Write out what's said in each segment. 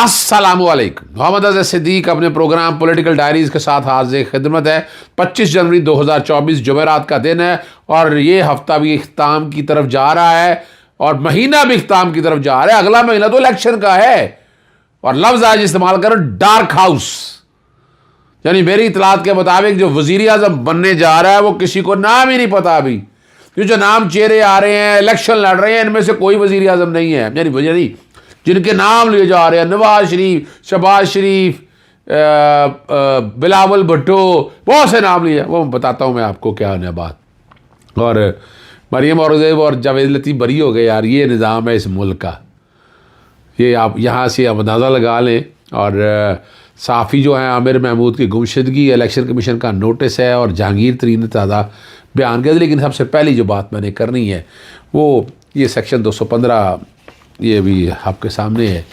अस्सलामुअलैकुम। मोहम्मद अज़हर सिद्दीक अपने programme political diaries के साथ हाज़िर खिदमत है। 25 जनवरी 2024 जुमेरात का दिन है और ये हफ्ता भी इख्तिताम की तरफ जा रहा है और महीना भी इख्तिताम की तरफ जा रहा है। अगला महीना तो इलेक्शन का है और लफ्ज़ आज इस्तेमाल करो डार्क हाउस, यानी मेरी इतलात के मुताबिक जो वज़ीर आज़म बनने जा रहा है वो किसी को नाम ही नहीं पता अभी। क्यों जो नाम चेहरे आ रहे हैं, इलेक्शन लड़ रहे हैं, इनमें से कोई वज़ीर आज़म नहीं है। यानी जिनके नाम लिए जा रहे हैं, नवाज शरीफ, शहबाज शरीफ, बिलावल भुट्टो, बहुत से नाम लिए। वो बताता हूँ मैं आपको क्या है बात। और मरियम औरंगज़ेब और जावेद लतीफ़ बरी हो गए। यार ये निज़ाम है इस मुल्क का, ये आप यहाँ से अंदाज़ा लगा लें। और साफ़ी जो है आमिर महमूद की गुमशुदगी इलेक्शन कमीशन का नोटिस है और जहांगीर तरीन ने ताज़ा बयान किया। लेकिन सबसे पहली जो बात मैंने करनी है वो ये सेक्शन 215, ये भी आपके सामने है,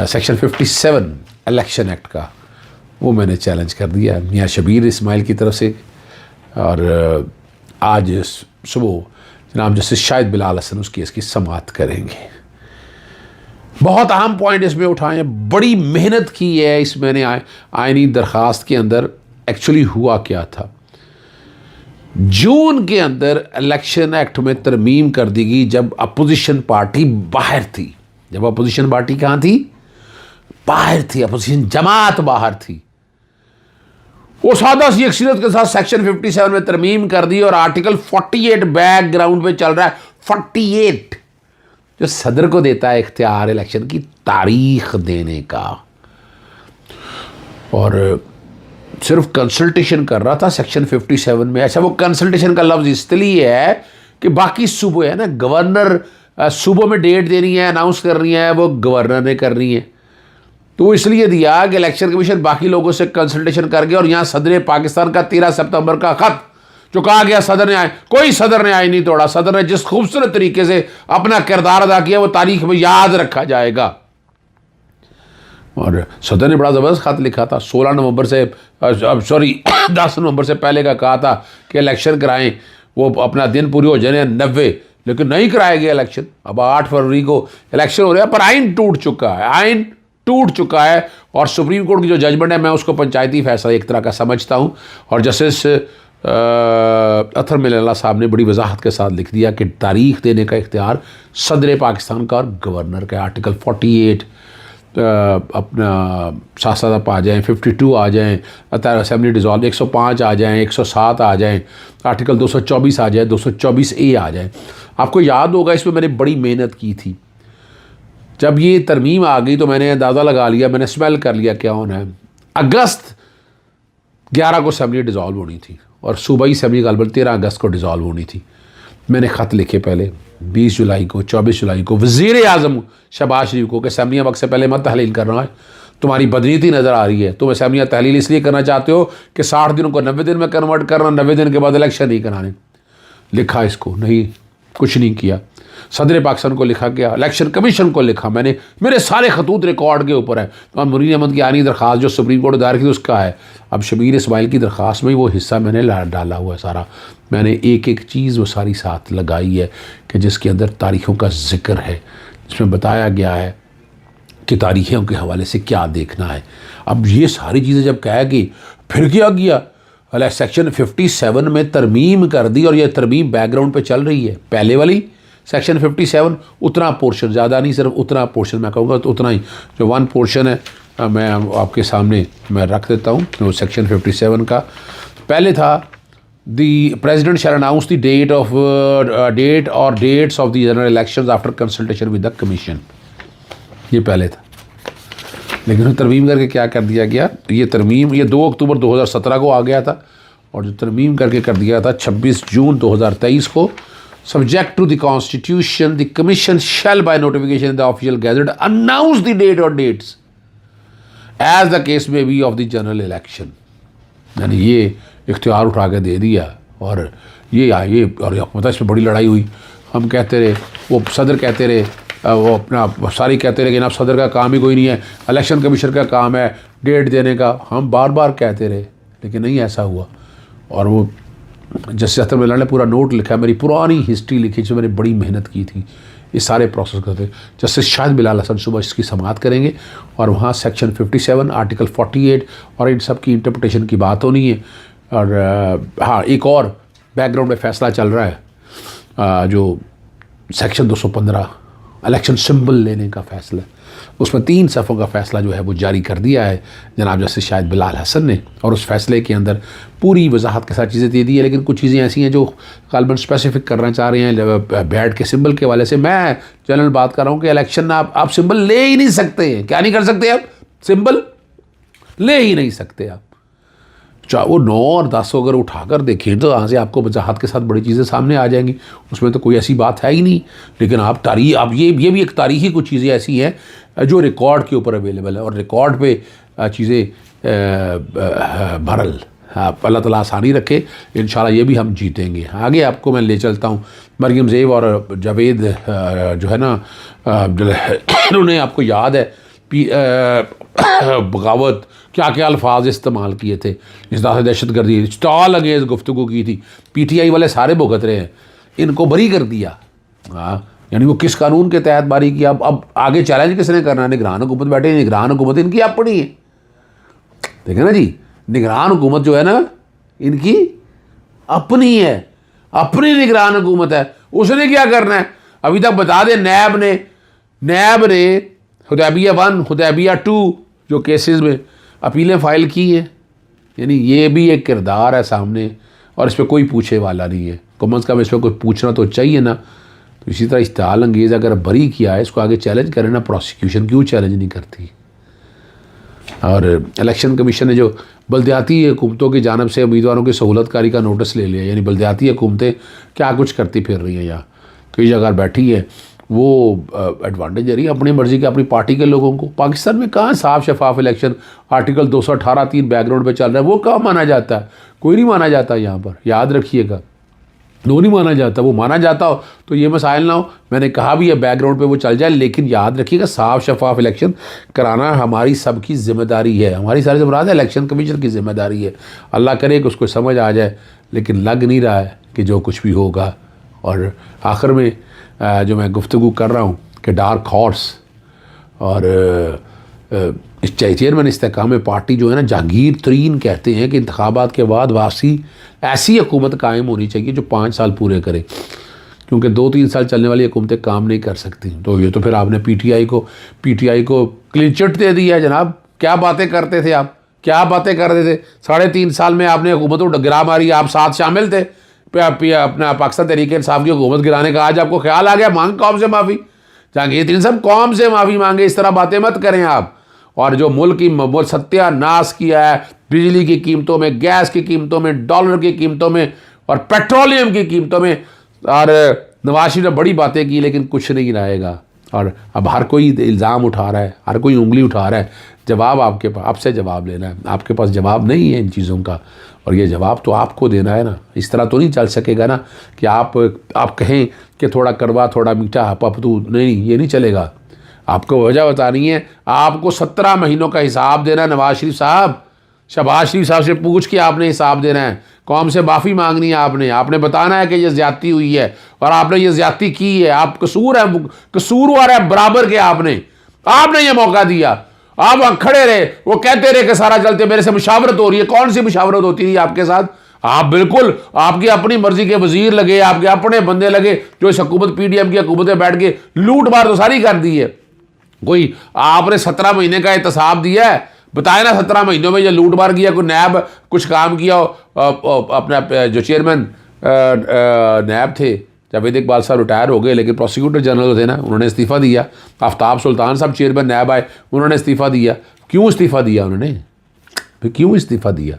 सेक्शन 57 इलेक्शन एक्ट का, वो मैंने चैलेंज कर दिया मियाँ शबीर इस्माइल की तरफ से। और आज सुबह जनाब जस्टिस शाहिद बिलाल हसन उस केस की समाअत करेंगे। बहुत अहम पॉइंट इसमें उठाए हैं, बड़ी मेहनत की है इस मैंने आइनी दरख्वास्त के अंदर। एक्चुअली हुआ क्या था, जून के अंदर इलेक्शन एक्ट में तरमीम कर दी गई जब अपोजिशन पार्टी बाहर थी। जब अपोजिशन पार्टी कहाँ थी? बाहर थी, अपोजिशन जमात बाहर थी। वो सादा सी अक्सरियत के साथ सेक्शन 57 में तरमीम कर दी और आर्टिकल 48 बैकग्राउंड पे चल रहा है। 48 जो सदर को देता है इख्तियार इलेक्शन की तारीख देने का, और सिर्फ कंसल्टेशन कर रहा था सेक्शन 57 में। अच्छा, वो कंसल्टेशन का लफ्ज़ इसलिए है कि बाकी सूबे है ना, गवर्नर सूबों में डेट देनी है, अनाउंस करनी है, वो गवर्नर ने करनी है। तो वो इसलिए दिया कि इलेक्शन कमीशन बाकी लोगों से कंसल्टेशन कर गया। और यहाँ सदर पाकिस्तान का 13 सितंबर का ख़त जो कहा गया सदर ने आए, कोई सदर ने आए नहीं तोड़ा। सदर ने जिस खूबसूरत तरीके से अपना किरदार अदा किया वो तारीख में याद रखा जाएगा। और सदर ने बड़ा ज़बरदस्त ख़त लिखा था 16 नवंबर से, सॉरी 10 नवंबर से पहले का कहा था कि इलेक्शन कराएं, वो अपना दिन पूरी हो जाए 90, लेकिन नहीं कराया गया इलेक्शन। अब 8 फरवरी को इलेक्शन हो रहा है, पर आइन टूट चुका है, आइन टूट चुका है। और सुप्रीम कोर्ट की जो जजमेंट है मैं उसको पंचायती फैसला एक तरह का समझता हूँ। और जस्टिस अथर मिल्ला साहब ने बड़ी वजाहत के साथ लिख दिया कि तारीख देने का इख्तियार सदर पाकिस्तान का और गवर्नर का। आर्टिकल 48 अपना साथ साथ आप आ जाएँ, 52 आ जाएँ, असेंबली डिज़ोल्व, 105 आ जाएँ, 107 आ जाएँ, आर्टिकल 224 आ जाए, 224A आ जाए। आपको याद होगा इसमें मैंने बड़ी मेहनत की थी। जब ये तरमीम आ गई तो मैंने अंदाज़ा लगा लिया, मैंने स्मेल कर लिया क्या होना है। अगस्त 11 को असेंबली डिज़ोल्व होनी थी और सूबाई असेंबली गलबन 13 अगस्त को डिज़ोल्व होनी थी। मैंने ख़त लिखे पहले 20 जुलाई को, 24 जुलाई को वज़ीर आज़म शहबाज शरीफ को कि असेंबलियाँ वक्त से पहले मत तहलील करना है, तुम्हारी बदनीयती नज़र आ रही है। तुम असेंबलियाँ तहलील इसलिए करना चाहते हो कि 60 दिनों को 90 दिन में कन्वर्ट करना, 90 दिन के बाद इलेक्शन नहीं कराने। लिखा इसको नहीं, कुछ नहीं किया। सदर पाकिस्तान को लिखा गया, इलेक्शन कमीशन को लिखा मैंने, मेरे सारे खतूत रिकॉर्ड के ऊपर है। तो मुरीन अहमद की आनी दरख्वास्त जो सुप्रीम कोर्ट दायर की थी उसका है। अब शबीर इस्माइल की दरख्वास्त में वो हिस्सा मैंने डाला हुआ है सारा। मैंने एक एक चीज़ वो सारी साथ लगाई है कि जिसके अंदर तारीख़ों का जिक्र है, जिसमें बताया गया है कि तारीख़ों के हवाले से क्या देखना है। अब ये सारी चीज़ें जब कह गई, फिर क्या किया, सेक्शन 57 में तरमीम कर दी और ये तरमीम बैकग्राउंड पे चल रही है। पहले वाली सेक्शन 57 उतना पोर्शन, ज़्यादा नहीं, सिर्फ उतना पोर्शन मैं कहूँगा, तो उतना ही जो 1 पोर्शन है मैं आपके सामने मैं रख देता हूँ। तो सेक्शन 57 का पहले था the president shall announce the date और dates of the general elections after consultation with the commission. ये पहले था, लेकिन तरमीम करके क्या कर दिया गया, ये तरमीम ये 2 अक्टूबर 2017 को आ गया था और जो तरमीम करके कर दिया था 26 जून 2023 को। Subject to the Constitution, the Commission shall by notification in the official gazette announce the date or dates as the case may be of the general election। यानी ये इख्तियार उठा के दे दिया। और ये और मतलब इसमें बड़ी लड़ाई हुई। हम कहते रहे, वो सदर कहते रहे, वो अपना सारी कहते रहे कि ना सदर का काम ही कोई नहीं है, इलेक्शन कमीशन का काम है डेट देने का। हम बार बार कहते रहे, लेकिन नहीं ऐसा हुआ। और वो जस्टिस अतर मिल्ला ने पूरा नोट लिखा है, मेरी पुरानी हिस्ट्री लिखी जो मैंने बड़ी मेहनत की थी। ये सारे प्रोसेस करते हैं। जस्टिस शाहिद बिलाल हसन सुबह इसकी समाअत करेंगे और वहाँ सेक्शन 57 आर्टिकल 48 और इन सब की इंटरप्रटेशन की बात होनी है। और हाँ, एक और बैकग्राउंड में फ़ैसला चल रहा है जो सेक्शन 215 इलेक्शन सिंबल लेने का फ़ैसला, उसमें 3 सफ़ों का फ़ैसला जो है वो जारी कर दिया है जनाब जस्टिस शाहिद बिलाल हसन ने। और उस फ़ैसले के अंदर पूरी वजाहत के साथ चीज़ें दे दी है, लेकिन कुछ चीज़ें ऐसी हैं जो गालिबन स्पेसिफिक करना चाह रहे हैं बैट के सिंबल के हवाले से। मैं जनरल बात कर रहा हूँ कि इलेक्शन आप सिंबल ले ही नहीं सकते हैं। क्या नहीं कर सकते आप? सिंबल ले ही नहीं सकते आप। चाहे वो 9 और 10 अगर उठाकर देखें तो यहाँ से आपको वजाहत के साथ बड़ी चीज़ें सामने आ जाएंगी, उसमें तो कोई ऐसी बात है ही नहीं। लेकिन आप ये भी एक तारीखी कुछ चीज़ें ऐसी हैं जो रिकॉर्ड के ऊपर अवेलेबल है और रिकॉर्ड पे चीज़ें भरल। अल्लाह ताला आसानी रखे, इंशाल्लाह ये भी हम जीतेंगे। आगे आपको मैं ले चलता हूँ। मरियम ज़ेब और जावेद जो है ना, उन्होंने आपको याद है बगावत क्या क्या अल्फाज इस्तेमाल किए थे, इस तरह से दहशतगर्दी स्टॉल अंगेज़ गुफ्तगू की थी। PTI वाले सारे भुगत रहे हैं, इनको बरी कर दिया। हाँ, यानी वो किस कानून के तहत बारी किया। अब आगे चैलेंज किसने करना? निगरान हुकूमत बैठे, निगरान हुकूमत इनकी अपनी है। देखें ना जी, निगरान हुकूमत जो है ना इनकी अपनी है, अपनी निगरान हुकूमत है। उसने क्या करना है? अभी तक बता दें, नैब ने हुदैबिया 1 हुदैबिया 2 जो केसेस में अपीलें फ़ाइल की हैं। यानी ये भी एक किरदार है सामने और इस पर कोई पूछे वाला नहीं है। कम अज़ कम इस पर कोई पूछना तो चाहिए ना। तो इसी तरह इश्तिहाल अंगेज़ अगर बरी किया है, इसको आगे चैलेंज करें ना। प्रोसिक्यूशन क्यों चैलेंज नहीं करती? और इलेक्शन कमीशन ने जो बल्दियाती हुकूमतों की जानिब से उम्मीदवारों की सहूलतकारी का नोटिस ले लिया, यानी बल्दियाती हुकूमतें क्या कुछ करती फिर रही हैं यहाँ, कई जगह बैठी है, वो एडवांटेज दे रही है अपनी मर्ज़ी के अपनी पार्टी के लोगों को। पाकिस्तान में कहाँ साफ शफाफ इलेक्शन आर्टिकल 218(3) बैकग्राउंड पे चल रहा है, वो कहाँ माना जाता है? कोई नहीं माना जाता यहाँ पर, याद रखिएगा। वो नहीं माना जाता। वो माना जाता हो तो ये मसाइल ना हो। मैंने कहा भी है बैकग्राउंड पे वो चल जाए, लेकिन याद रखिएगा साफ शफाफ इलेक्शन कराना हमारी सबकी ज़िम्मेदारी है। हमारी सारी ज़िम्मेदारी इलेक्शन कमीशन की ज़िम्मेदारी है। अल्लाह करे कि उसको समझ आ जाए, लेकिन लग नहीं रहा है कि जो कुछ भी होगा। और आखिर में जो मैं गुफ्तगू कर रहा हूँ कि डार्क हॉर्स और इस चेयरमैन इस्तेकाम पार्टी जो है ना, जहांगीर तरीन कहते हैं कि इंतखाबात के बाद वापसी ऐसी हुकूमत कायम होनी चाहिए जो 5 साल पूरे करे, क्योंकि 2-3 साल चलने वाली हुकूमतें काम नहीं कर सकती। तो ये तो फिर आपने PTI को क्लीन चिट दे दिया है जनाब। क्या बातें करते थे आप, क्या बातें कर रहे थे? 3.5 साल में आपने हुकूमत को गिरा मारी, आप साथ शामिल थे अपना पाकिस्तान तहरीक इंसाफ की हुकूमत गिराने का। आज आपको ख्याल आ गया, मांग कौम से माफ़ी। जहांगीर तरीन साहब कौम से माफ़ी मांगे, इस तरह बातें मत करें आप। और जो मुल्क की सत्यानाश किया है, बिजली की कीमतों में, गैस की कीमतों में, डॉलर की कीमतों में और पेट्रोलियम की कीमतों में, और नवाज शरीफ ने बड़ी बातें की लेकिन कुछ नहीं रहेगा। और अब हर कोई इल्ज़ाम उठा रहा है, हर कोई उंगली उठा रहा है। जवाब आपके पास, आपसे जवाब लेना है। आपके पास जवाब नहीं है इन चीज़ों का, और ये जवाब तो आपको देना है ना। इस तरह तो नहीं चल सकेगा ना कि आप कहें कि थोड़ा कड़वा थोड़ा मीठा पपतू, नहीं, ये नहीं चलेगा। आपको वजह बतानी है। आपको 17 महीनों का हिसाब देना है नवाज शरीफ साहब। शहबाज शरीफ साहब से पूछ के आपने हिसाब देना है, कौम से माफ़ी मांगनी है आपने बताना है कि ये ज़्यादती हुई है और आपने ये ज़्यादती की है, आप कसूरवार है बराबर के। आपने ये मौका दिया, आप खड़े रहे, वो कहते रहे कि सारा चलते मेरे से मुशावरत हो रही है। कौन सी मुशावरत होती थी आपके साथ? आप बिल्कुल आपकी अपनी मर्जी के वजीर लगे, आपके अपने बंदे लगे, जो इस हुकूमत PDM की हुकूमत में बैठ के लूट मार तो सारी कर दी है। कोई आपने 17 महीने का एहतसाब दिया है, बताए ना 17 महीनों में ये लूट मार किया, कोई नैब कुछ काम किया हो? अपना जो चेयरमैन नैब थे जावेद इकबाल साहब रिटायर हो गए, लेकिन प्रोसिक्यूटर जनरल थे ना, उन्होंने इस्तीफ़ा दिया। आफ्ताब सुल्तान साहब चेयरमैन नैब आए, उन्होंने इस्तीफ़ा दिया। क्यों इस्तीफ़ा दिया उन्होंने? फिर क्यों इस्तीफ़ा दिया?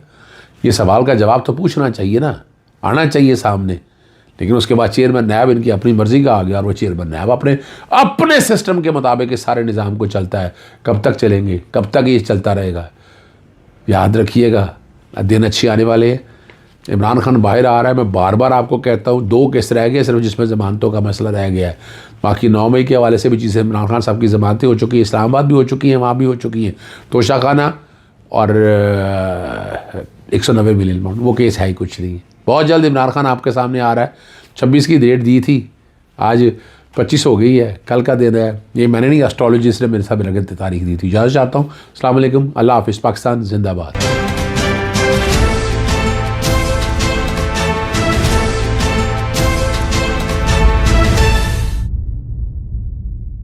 ये सवाल का जवाब तो पूछना चाहिए ना, आना चाहिए सामने। लेकिन उसके बाद चेयरमैन नैब इनकी अपनी मर्जी का आ गया और वो चेयरमैन नैब अपने सिस्टम के मुताबिक इस सारे निज़ाम को चलता है। कब तक चलेंगे? कब तक ये चलता रहेगा? याद रखिएगा, दिन अच्छे आने वाले हैं। इमरान खान बाहर आ रहा है। मैं बार बार आपको कहता हूँ 2 केस रह गए सिर्फ, जिसमें ज़मानतों का मसला रह गया है। बाकी 9 मई के हवाले से भी चीज़ें, इमरान खान साहब की ज़मानतें हो चुकी हैं, इस्लामाबाद भी हो चुकी हैं, वहाँ भी हो चुकी हैं। तोशाखाना और 190 मिलियन पाउंड, वो केस है ही कुछ नहीं। बहुत जल्द इमरान खान आपके सामने आ रहा है। 26 की डेट दी थी, आज 25 हो गई है, कल का दिन है। ये मैंने नहीं, एस्ट्रोलॉजिस्ट ने मेरे साथ मिलकर तारीख दी थी। इजाज़त चाहता हूँ। अस्सलाम वालेकुम, अल्लाह हाफिज़, पाकिस्तान जिंदाबाद।